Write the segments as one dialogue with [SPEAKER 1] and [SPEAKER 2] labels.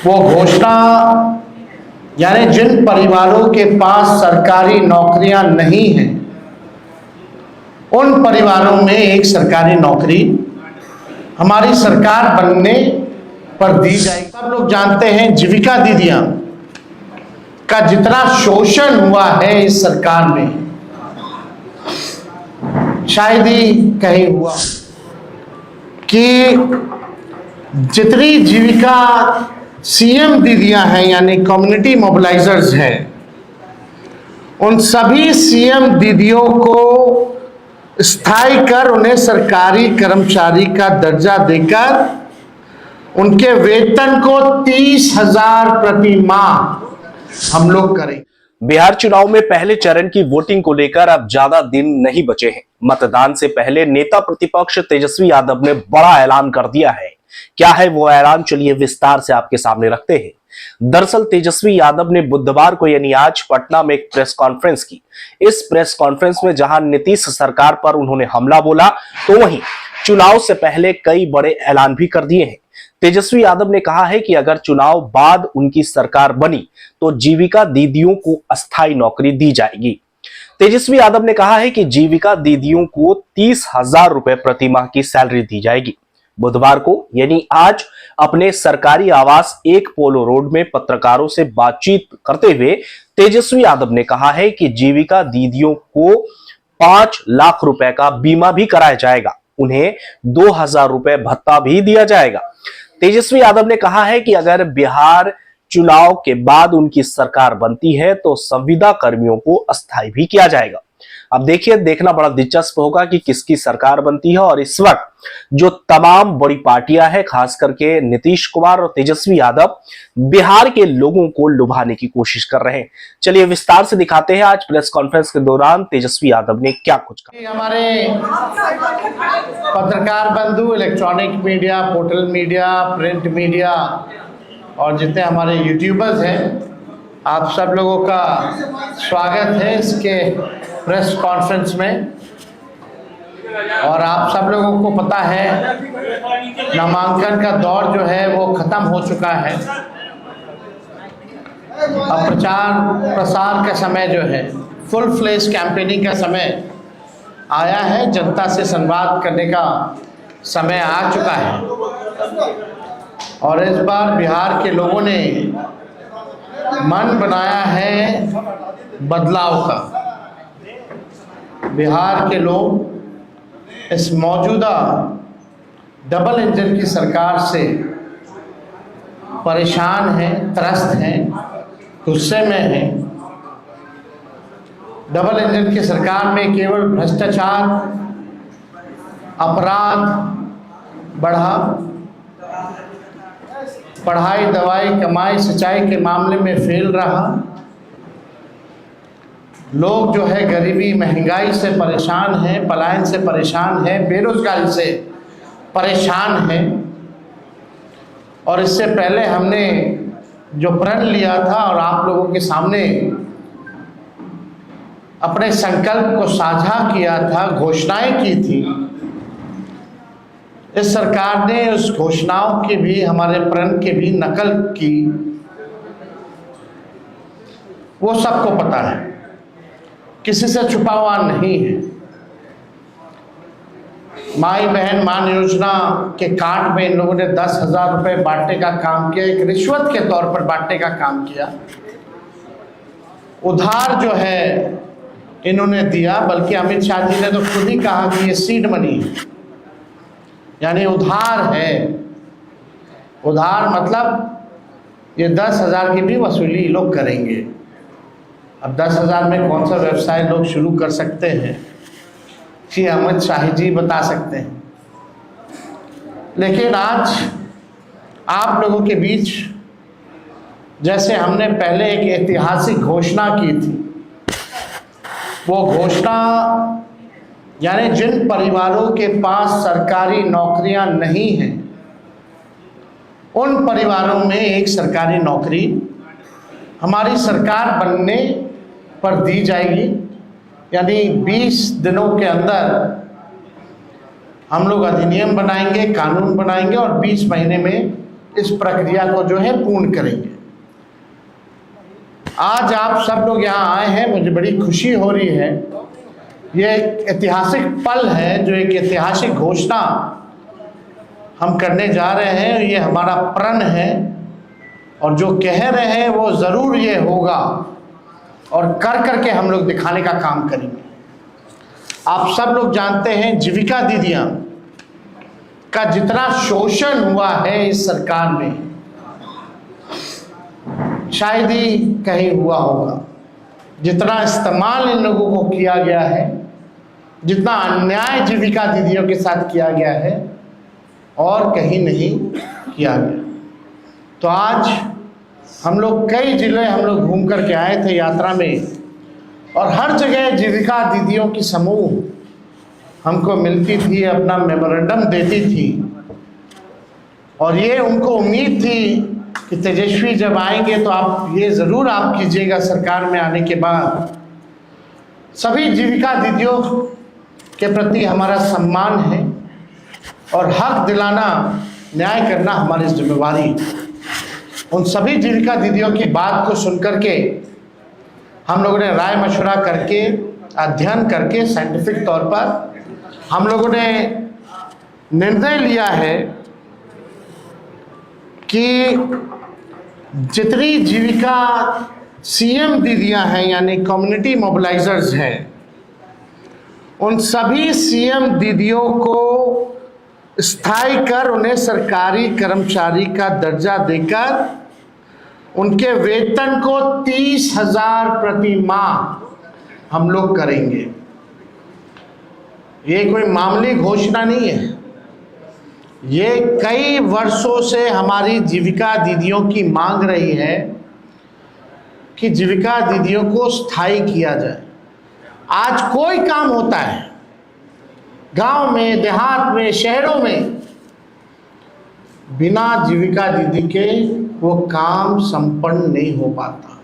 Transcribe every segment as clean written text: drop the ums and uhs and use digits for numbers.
[SPEAKER 1] वो घोषणा यानी जिन परिवारों के पास सरकारी नौकरियां नहीं हैं, उन परिवारों में एक सरकारी नौकरी हमारी सरकार बनने पर दी जाएगी। सब लोग जानते हैं जीविका दीदियां का जितना शोषण हुआ है इस सरकार में, शायद ही कहीं हुआ कि जितनी जीविका सीएम दीदियां हैं यानी कम्युनिटी मोबिलाइजर्स हैं, उन सभी सीएम दीदियों को स्थायी कर उन्हें सरकारी कर्मचारी का दर्जा देकर उनके वेतन को 30,000 प्रति माह हम लोग करें।
[SPEAKER 2] बिहार चुनाव में पहले चरण की वोटिंग को लेकर अब ज्यादा दिन नहीं बचे हैं। मतदान से पहले नेता प्रतिपक्ष तेजस्वी यादव ने बड़ा ऐलान कर दिया है। क्या है वो ऐलान, चलिए विस्तार से आपके सामने रखते हैं। दरअसल तेजस्वी यादव ने बुधवार को यानी आज पटना में एक प्रेस कॉन्फ्रेंस की। इस प्रेस कॉन्फ्रेंस में जहां नीतीश सरकार पर उन्होंने हमला बोला, तो वहीं चुनाव से पहले कई बड़े ऐलान भी कर दिए हैं। तेजस्वी यादव ने कहा है कि अगर चुनाव बाद उनकी सरकार बनी तो जीविका दीदियों को अस्थायी नौकरी दी जाएगी। तेजस्वी यादव ने कहा है कि जीविका दीदियों को 30,000 रुपए प्रति माह की सैलरी दी जाएगी। बुधवार को यानी आज अपने सरकारी आवास एक पोलो रोड में पत्रकारों से बातचीत करते हुए तेजस्वी यादव ने कहा है कि जीविका दीदियों को 5 लाख रुपए का बीमा भी कराया जाएगा, उन्हें 2,000 रुपए भत्ता भी दिया जाएगा। तेजस्वी यादव ने कहा है कि अगर बिहार चुनाव के बाद उनकी सरकार बनती है तो संविदा कर्मियों को अस्थायी भी किया जाएगा। अब देखिए, देखना बड़ा दिलचस्प होगा कि किसकी सरकार बनती है। और इस वक्त जो तमाम बड़ी पार्टियां हैं, खास करके नीतीश कुमार और तेजस्वी यादव, बिहार के लोगों को लुभाने की कोशिश कर रहे हैं। चलिए विस्तार से दिखाते हैं आज प्रेस कॉन्फ्रेंस के दौरान तेजस्वी यादव ने क्या कुछ कहा।
[SPEAKER 1] हमारे पत्रकार बंधु, electronic media, portal media, print media और जितने हमारे यूट्यूबर्स हैं, आप सब लोगों का स्वागत है इसके प्रेस कॉन्फ्रेंस में। और आप सब लोगों को पता है नामांकन का दौर जो है वो खत्म हो चुका है। अब प्रचार प्रसार का समय जो है, फुल फ्लेज कैंपेनिंग का समय आया है। जनता से संवाद करने का समय आ चुका है। और इस बार बिहार के लोगों ने मन बनाया है बदलाव का। बिहार के लोग इस मौजूदा डबल इंजन की सरकार से परेशान हैं, त्रस्त हैं, गुस्से में हैं। डबल इंजन की सरकार में केवल भ्रष्टाचार, अपराध बढ़ा, पढ़ाई, दवाई, कमाई, सिंचाई के मामले में फेल रहा। लोग जो है गरीबी, महंगाई से परेशान हैं, पलायन से परेशान हैं, बेरोजगारी से परेशान हैं। और इससे पहले हमने जो प्रण लिया था और आप लोगों के सामने अपने संकल्प को साझा किया था, घोषणाएं की थी, इस सरकार ने उस घोषणाओं की भी, हमारे प्रण की भी नकल की। वो सबको पता है, किसी से छुपा हुआ नहीं है। माई बहन मान योजना के कार्ड में इन लोगों ने 10,000 रुपए बांटने का काम किया, एक रिश्वत के तौर पर बांटने का काम किया। उधार जो है इन्होंने दिया, बल्कि अमित शाह जी ने तो खुद ही कहा कि ये सीड मनी है, यानी उधार है। उधार मतलब ये 10,000 की भी वसूली लोग करेंगे। अब 10,000 में कौन सा व्यवसाय लोग शुरू कर सकते हैं, ये अमित शाह जी बता सकते हैं। लेकिन आज आप लोगों के बीच जैसे हमने पहले एक ऐतिहासिक घोषणा की थी, वो घोषणा यानी जिन परिवारों के पास सरकारी नौकरियां नहीं हैं, उन परिवारों में एक सरकारी नौकरी हमारी सरकार बनने पर दी जाएगी। यानी 20 दिनों के अंदर हम लोग अधिनियम बनाएंगे, कानून बनाएंगे और 20 महीने में इस प्रक्रिया को जो है पूर्ण करेंगे। आज आप सब लोग यहाँ आए हैं, मुझे बड़ी खुशी हो रही है। ये एक ऐतिहासिक पल है, जो एक ऐतिहासिक घोषणा हम करने जा रहे हैं। ये हमारा प्रण है और जो कह रहे हैं वो ज़रूर ये होगा और कर करके हम लोग दिखाने का काम करेंगे। आप सब लोग जानते हैं जीविका दीदियाँ का जितना शोषण हुआ है इस सरकार में, शायद ही कहीं हुआ होगा। जितना इस्तेमाल इन लोगों को किया गया है, जितना अन्याय जीविका दीदियों के साथ किया गया है, और कहीं नहीं किया गया। तो आज हम लोग कई जिले हम लोग घूम करके आए थे यात्रा में, और हर जगह जीविका दीदियों की समूह हमको मिलती थी, अपना मेमोरेंडम देती थी, और ये उनको उम्मीद थी कि तेजस्वी जब आएंगे तो आप ये ज़रूर आप कीजिएगा सरकार में आने के बाद। सभी जीविका दीदियों के प्रति हमारा सम्मान है और हक दिलाना, न्याय करना हमारी जिम्मेवारी। उन सभी जीविका दीदियों की बात को सुनकर के हम लोगों ने राय मशवरा करके, अध्ययन करके, साइंटिफिक तौर पर हम लोगों ने निर्णय लिया है कि जितनी जीविका सीएम दीदियां हैं, यानी कम्युनिटी मोबिलाइजर्स हैं, उन सभी सीएम दीदियों को स्थायी कर उन्हें सरकारी कर्मचारी का दर्जा देकर उनके वेतन को 30,000 प्रति माह हम लोग करेंगे। ये कोई मामूली घोषणा नहीं है, ये कई वर्षों से हमारी जीविका दीदियों की मांग रही है कि जीविका दीदियों को स्थायी किया जाए। आज कोई काम होता है गांव में, देहात में, शहरों में, बिना जीविका दीदी के वो काम संपन्न नहीं हो पाता।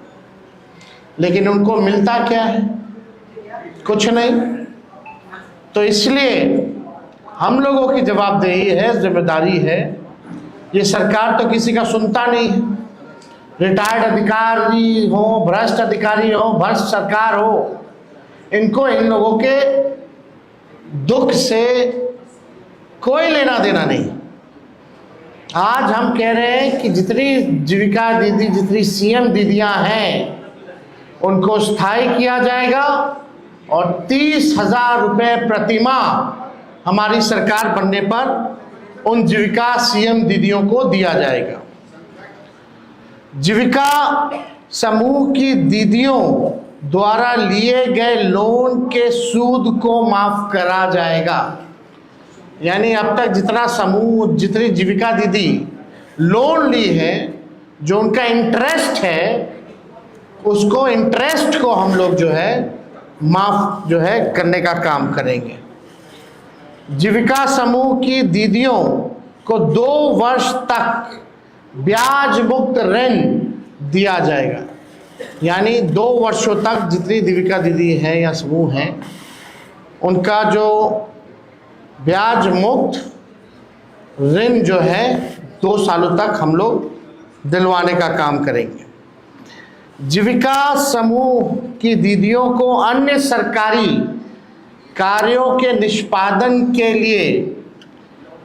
[SPEAKER 1] लेकिन उनको मिलता क्या है? कुछ नहीं। तो इसलिए हम लोगों की जवाबदेही है, जिम्मेदारी है। ये सरकार तो किसी का सुनता नहीं है। रिटायर्ड अधिकारी हो, भ्रष्ट अधिकारी हो, भ्रष्ट सरकार हो, इनको इन लोगों के दुख से कोई लेना देना नहीं। आज हम कह रहे हैं कि जितनी जीविका दीदी, जितनी सीएम दीदियां हैं, उनको स्थायी किया जाएगा और 30,000 रुपये प्रति माह हमारी सरकार बनने पर उन जीविका सीएम दीदियों को दिया जाएगा। जीविका समूह की दीदियों द्वारा लिए गए लोन के सूद को माफ करा जाएगा। यानी अब तक जितना समूह, जितनी जीविका दीदी लोन ली है, जो उनका इंटरेस्ट है, उसको इंटरेस्ट को हम लोग जो है माफ जो है करने का काम करेंगे। जीविका समूह की दीदियों को 2 वर्ष तक ब्याज मुक्त ऋण दिया जाएगा। यानी 2 वर्षों तक जितनी जीविका दीदी हैं या समूह हैं, उनका जो ब्याज मुक्त ऋण जो है 2 सालों तक हम लोग दिलवाने का काम करेंगे। जीविका समूह की दीदियों को अन्य सरकारी कार्यों के निष्पादन के लिए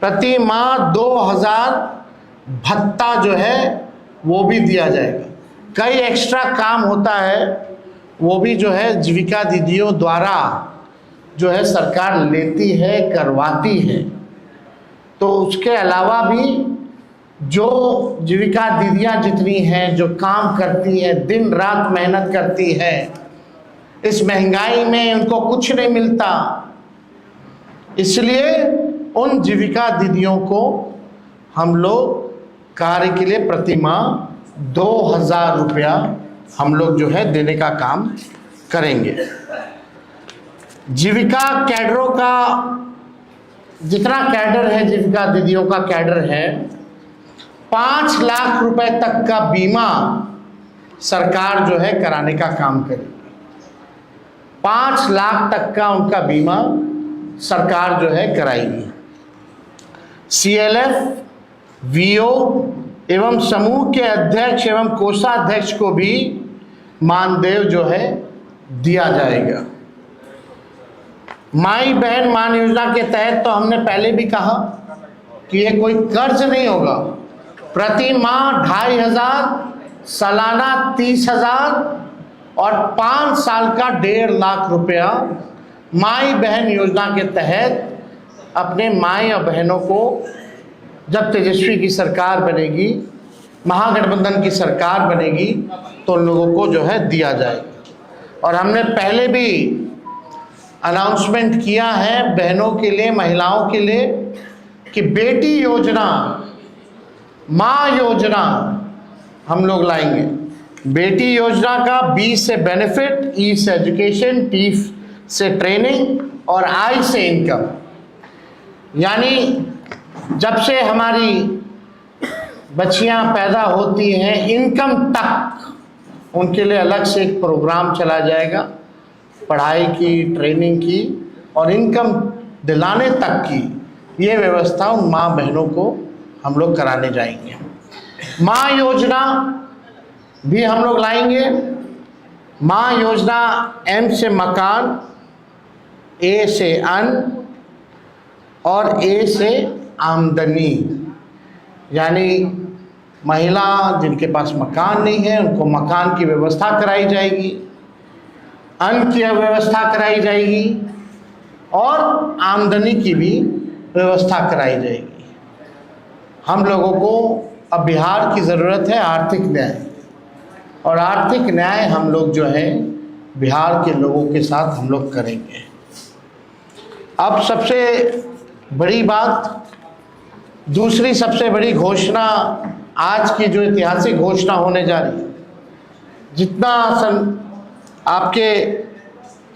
[SPEAKER 1] प्रति माह 2,000 भत्ता जो है वो भी दिया जाएगा। कई एक्स्ट्रा काम होता है, वो भी जो है जीविका दीदियों द्वारा जो है सरकार लेती है, करवाती है। तो उसके अलावा भी जो जीविका दीदियां जितनी हैं, जो काम करती हैं, दिन रात मेहनत करती हैं, इस महंगाई में उनको कुछ नहीं मिलता, इसलिए उन जीविका दीदियों को हम लोग कार्य के लिए प्रति माह 2,000 रुपया हम लोग जो है देने का काम करेंगे। जीविका कैडरों का जितना कैडर है, जीविका दीदियों का कैडर है, 5 लाख रुपए तक का बीमा सरकार जो है कराने का काम करेगी। 5 लाख तक का उनका बीमा सरकार जो है कराएगी। CLF, VO एवं समूह के अध्यक्ष एवं कोषाध्यक्ष को भी मानदेय जो है दिया जाएगा। माई बहन मान योजना के तहत तो हमने पहले भी कहा कि ये कोई कर्ज नहीं होगा। प्रति माह 2500, सालाना 30,000 और 5 साल का 1.5 लाख रुपया माई बहन योजना के तहत अपने माई और बहनों को जब तेजस्वी की सरकार बनेगी, महागठबंधन की सरकार बनेगी, तो उन लोगों को जो है दिया जाएगा। और हमने पहले भी अनाउंसमेंट किया है बहनों के लिए, महिलाओं के लिए कि बेटी योजना, माँ योजना हम लोग लाएंगे। बेटी योजना का बी से बेनिफिट, ई से एजुकेशन, टी से ट्रेनिंग और आई से इनकम। यानी जब से हमारी बच्चियां पैदा होती हैं इनकम तक उनके लिए अलग से एक प्रोग्राम चला जाएगा, पढ़ाई की, ट्रेनिंग की और इनकम दिलाने तक की ये व्यवस्था उन माँ बहनों को हम लोग कराने जाएंगे। माँ योजना भी हम लोग लाएंगे। माँ योजना एम से मकान, ए से अन्न और ए से आमदनी। यानी महिला जिनके पास मकान नहीं है उनको मकान की व्यवस्था कराई जाएगी, अन्न की व्यवस्था कराई जाएगी और आमदनी की भी व्यवस्था कराई जाएगी। हम लोगों को अब बिहार की ज़रूरत है आर्थिक न्याय, और आर्थिक न्याय हम लोग जो है बिहार के लोगों के साथ हम लोग करेंगे। अब सबसे बड़ी बात, दूसरी सबसे बड़ी घोषणा आज की जो ऐतिहासिक घोषणा होने जा रही है, जितना आपके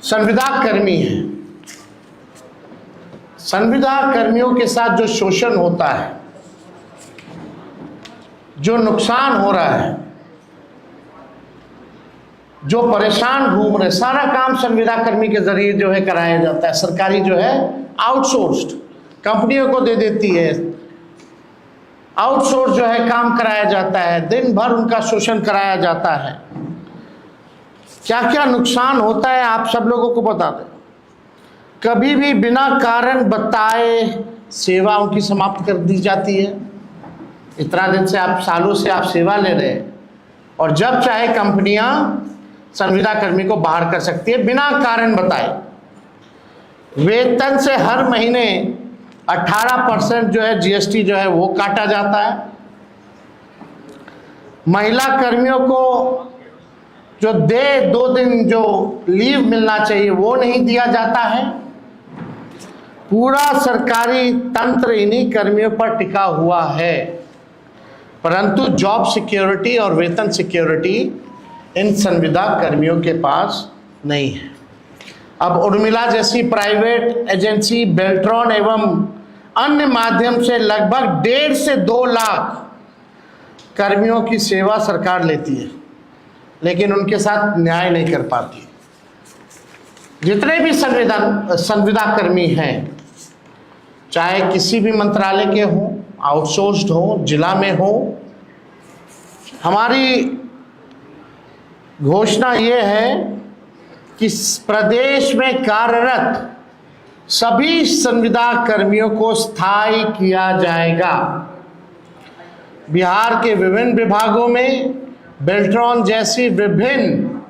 [SPEAKER 1] संविदा कर्मी हैं, संविदा कर्मियों के साथ जो शोषण होता है, जो नुकसान हो रहा है, जो परेशान घूम रहे, सारा काम संविदा कर्मी के जरिए जो है कराया जाता है। सरकारी जो है आउटसोर्स्ड कंपनियों को दे देती है, आउटसोर्स जो है काम कराया जाता है, दिन भर उनका शोषण कराया जाता है। क्या क्या नुकसान होता है आप सब लोगों को बता दें। कभी भी बिना कारण बताए सेवा उनकी समाप्त कर दी जाती है। इतना दिन से आप, सालों से आप सेवा ले रहे हैं और जब चाहे कंपनियां संविदा कर्मी को बाहर कर सकती है बिना कारण बताए। वेतन से हर महीने 18% जो है जीएसटी जो है वो काटा जाता है। महिला कर्मियों को जो 2 दिन जो लीव मिलना चाहिए वो नहीं दिया जाता है। पूरा सरकारी तंत्र इन्हीं कर्मियों पर टिका हुआ है, परंतु जॉब सिक्योरिटी और वेतन सिक्योरिटी इन संविदा कर्मियों के पास नहीं है। अब उर्मिला जैसी प्राइवेट एजेंसी, बेल्ट्रॉन एवं अन्य माध्यम से लगभग 1.5 से 2 लाख कर्मियों की सेवा सरकार लेती है, लेकिन उनके साथ न्याय नहीं कर पाती। जितने भी संविदा कर्मी हैं, चाहे किसी भी मंत्रालय के हों, आउटसोर्स्ड हो, जिला में हो, हमारी घोषणा ये है कि प्रदेश में कार्यरत सभी संविदा कर्मियों को स्थायी किया जाएगा। बिहार के विभिन्न विभागों में बेल्ट्रॉन जैसी विभिन्न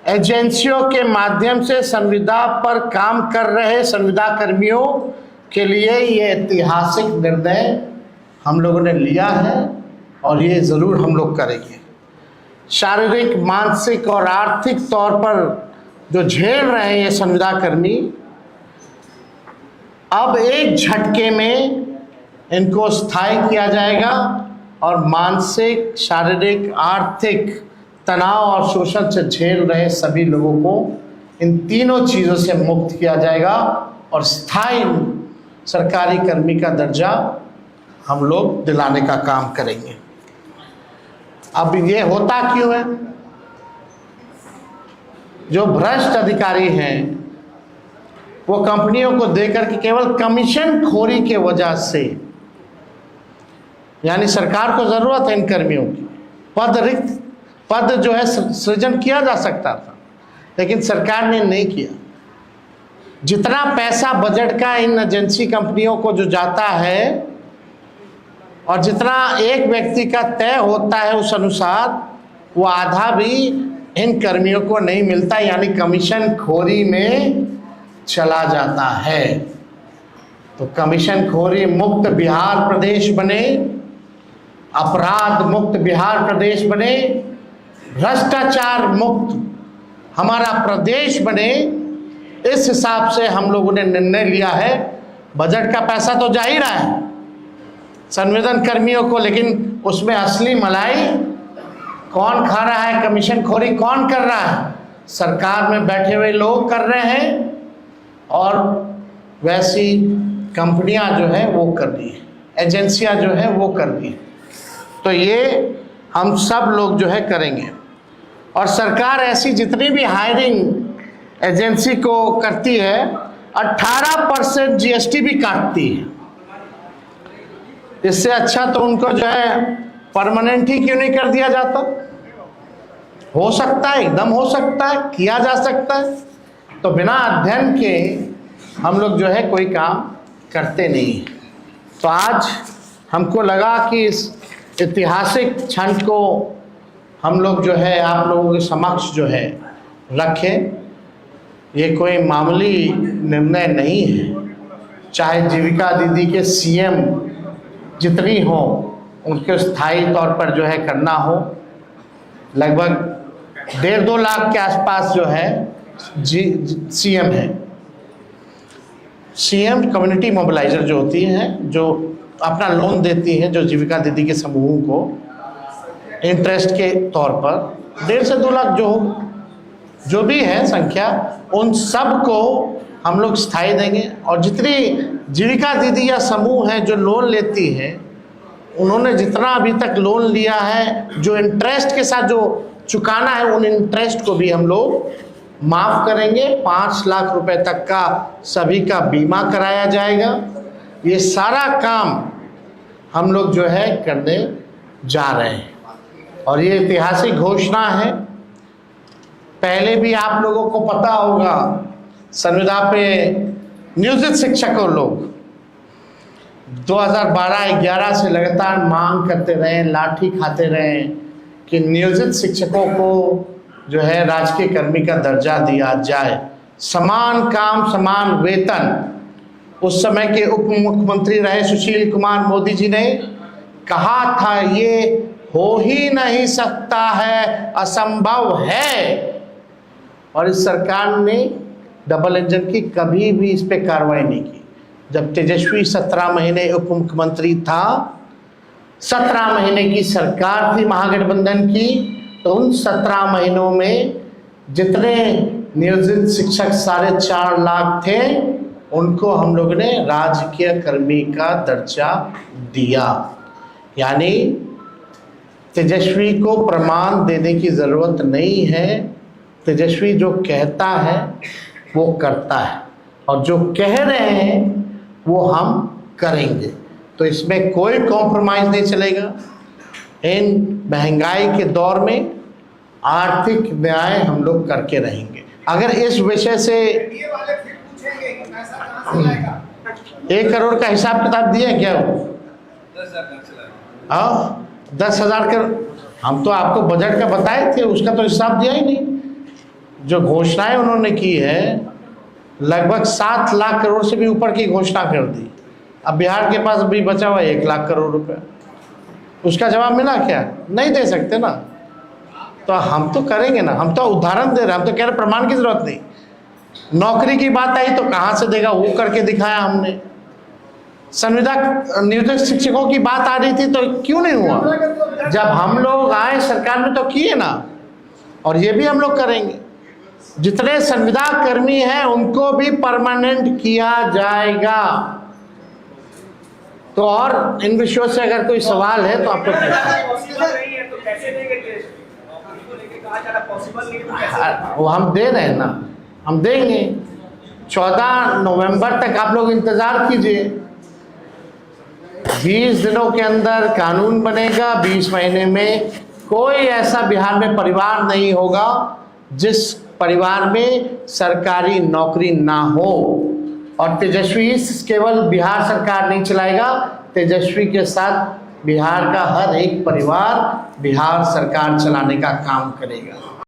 [SPEAKER 1] एजेंसियों के माध्यम से संविदा पर काम कर रहे संविदा कर्मियों के लिए ये ऐतिहासिक निर्णय हम लोगों ने लिया है और ये ज़रूर हम लोग करेंगे। शारीरिक, मानसिक और आर्थिक तौर पर जो झेल रहे हैं ये संविदा कर्मी, अब एक झटके में इनको स्थायी किया जाएगा और मानसिक, शारीरिक, आर्थिक तनाव और शोषण से झेल रहे सभी लोगों को इन तीनों चीज़ों से मुक्त किया जाएगा और स्थायी सरकारी कर्मी का दर्जा हम लोग दिलाने का काम करेंगे। अब ये होता क्यों है? जो भ्रष्ट अधिकारी हैं वो कंपनियों को देकर के केवल कमीशन खोरी के वजह से यानी सरकार को ज़रूरत है इन कर्मियों की। पद जो है सृजन किया जा सकता था, लेकिन सरकार ने नहीं किया। जितना पैसा बजट का इन एजेंसी कंपनियों को जो जाता है और जितना एक व्यक्ति का तय होता है उस अनुसार, वो आधा भी इन कर्मियों को नहीं मिलता, यानी कमीशन खोरी में चला जाता है। तो कमीशन खोरी मुक्त बिहार प्रदेश बने, अपराध मुक्त बिहार प्रदेश बने, भ्रष्टाचार मुक्त हमारा प्रदेश बने, इस हिसाब से हम लोगों ने निर्णय लिया है। बजट का पैसा तो जा ही रहा है संविदा कर्मियों को, लेकिन उसमें असली मलाई कौन खा रहा है, कमीशन खोरी कौन कर रहा है? सरकार में बैठे हुए लोग कर रहे हैं और वैसी कंपनियां जो है वो कर रही है, एजेंसियां जो है वो कर रही है। तो ये हम सब लोग जो है करेंगे। और सरकार ऐसी जितनी भी हायरिंग एजेंसी को करती है 18% जीएसटी भी काटती है। इससे अच्छा तो उनको जो है परमानेंट ही क्यों नहीं कर दिया जाता? हो सकता है, एकदम हो सकता है, किया जा सकता है। तो बिना अध्ययन के हम लोग जो है कोई काम करते नहीं। तो आज हमको लगा कि इस ऐतिहासिक क्षण को हम लोग जो है आप लोगों के समक्ष जो है रखें। ये कोई मामूली निर्णय नहीं है। चाहे जीविका दीदी के सीएम जितनी हो, उनके स्थायी तौर पर जो है करना हो, लगभग 1.5-2 लाख के आसपास जो है सीएम है। सीएम कम्युनिटी मोबिलाइजर जो होती हैं, जो अपना लोन देती हैं, जो जीविका दीदी के समूह को इंटरेस्ट के तौर पर 1.5 से 2 लाख जो भी है संख्या, उन सब को हम लोग स्थायी देंगे। और जितनी जीविका दीदी या समूह है जो लोन लेती है, उन्होंने जितना अभी तक लोन लिया है, जो इंटरेस्ट के साथ जो चुकाना है, उन इंटरेस्ट को भी हम लोग माफ़ करेंगे। 5 लाख रुपए तक का सभी का बीमा कराया जाएगा। ये सारा काम हम लोग जो है करने जा रहे हैं और ये ऐतिहासिक घोषणा है। पहले भी आप लोगों को पता होगा, संविदा पे नियोजित शिक्षकों लोग 2012-11 से लगातार मांग करते रहे, लाठी खाते रहे कि नियोजित शिक्षकों को जो है राजकीय कर्मी का दर्जा दिया जाए, समान काम समान वेतन। उस समय के उप मुख्यमंत्री रहे सुशील कुमार मोदी जी ने कहा था ये हो ही नहीं सकता है, असंभव है। और इस सरकार ने डबल इंजन की कभी भी इस पे कार्रवाई नहीं की। जब तेजस्वी 17 महीने उप मुख्यमंत्री था, 17 महीने की सरकार थी महागठबंधन की, तो उन 17 महीनों में जितने नियोजित शिक्षक 4.5 लाख थे, उनको हम लोग ने राजकीय कर्मी का दर्जा दिया। यानी तेजस्वी को प्रमाण देने की ज़रूरत नहीं है। तेजस्वी जो कहता है वो करता है, और जो कह रहे हैं वो हम करेंगे। तो इसमें कोई कॉम्प्रोमाइज़ नहीं चलेगा। इन महंगाई के दौर में आर्थिक न्याय हम लोग करके रहेंगे। अगर इस विषय से 1 करोड़ का हिसाब किताब दिए क्या वो? 10,000 का हम तो आपको बजट का बताए थे, उसका तो हिसाब दिया ही नहीं। जो घोषणाएं उन्होंने की है, लगभग 7 लाख करोड़ से भी ऊपर की घोषणा कर दी। अब बिहार के पास अभी बचा हुआ 1 लाख करोड़ रुपए, उसका जवाब मिला क्या? नहीं दे सकते ना। तो हम तो करेंगे ना, हम तो उदाहरण दे रहे हैं, हम तो कह रहे प्रमाण की जरूरत नहीं। नौकरी की बात आई तो कहाँ से देगा, वो करके दिखाया हमने। संविदा नियोजित शिक्षकों की बात आ रही थी तो क्यों नहीं हुआ? जब हम लोग आए सरकार में तो किए ना, और ये भी हम लोग करेंगे। जितने संविदा कर्मी हैं उनको भी परमानेंट किया जाएगा। तो और इन विषयों से अगर कोई सवाल है तो आप लोग वो हम दे रहे हैं ना, हम देंगे। 14 नवंबर तक आप लोग इंतजार कीजिए। 20 दिनों के अंदर कानून बनेगा। 20 महीने में कोई ऐसा बिहार में परिवार नहीं होगा जिस परिवार में सरकारी नौकरी ना हो। और तेजस्वी केवल बिहार सरकार नहीं चलाएगा, तेजस्वी के साथ बिहार का हर एक परिवार बिहार सरकार चलाने का काम करेगा।